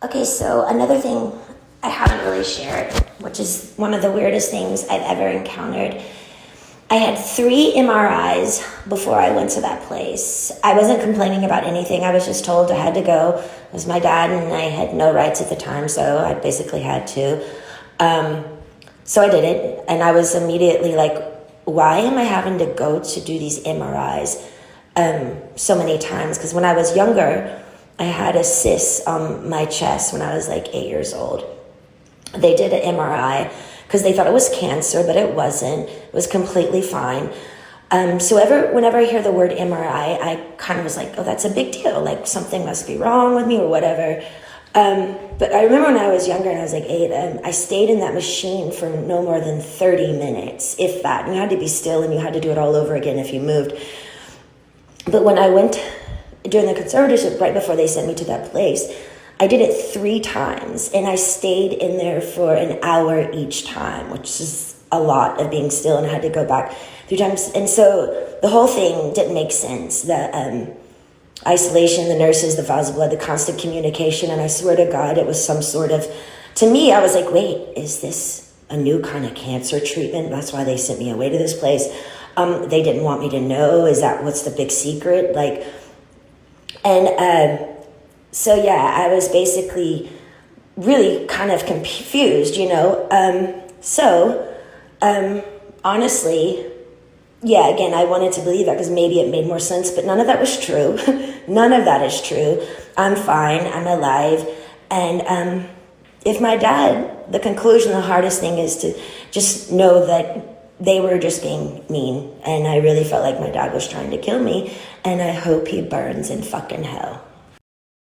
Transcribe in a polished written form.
Okay, so another thing I haven't really shared, which is one of the weirdest things I've ever encountered. I had 3 MRIs before I went to that place. I wasn't complaining about anything. I was just told I had to go. It was my dad, and I had no rights at the time, so I basically had to. So I did it, and I was immediately like, why am I having to go to do these MRIs so many times? Because when I was younger, I had a cyst on my chest when I was like 8 years old. They did an MRI because they thought it was cancer, but it wasn't. It was completely fine. Whenever I hear the word MRI, I kind of was like, oh, that's a big deal. Like something must be wrong with me or whatever. But I remember when I was younger and I was like 8, I stayed in that machine for no more than 30 minutes, if that. And you had to be still and you had to do it all over again if you moved. But when I went during the conservatorship, right before they sent me to that place, I did it 3 times, and I stayed in there for an hour each time, which is a lot of being still, and I had to go back 3 times. And so the whole thing didn't make sense. The isolation, the nurses, the vials of blood, the constant communication, and I swear to God, it was some sort of, to me, I was like, wait, is this a new kind of cancer treatment? That's why they sent me away to this place. They didn't want me to know. Is that what's the big secret? So yeah, I was basically really kind of confused, honestly, yeah, again, I wanted to believe that because maybe it made more sense, but none of that was true. None of that is true. I'm fine. I'm alive. And if my dad, the conclusion, the hardest thing is to just know that they were just being mean. And I really felt like my dad was trying to kill me. And I hope he burns in fucking hell.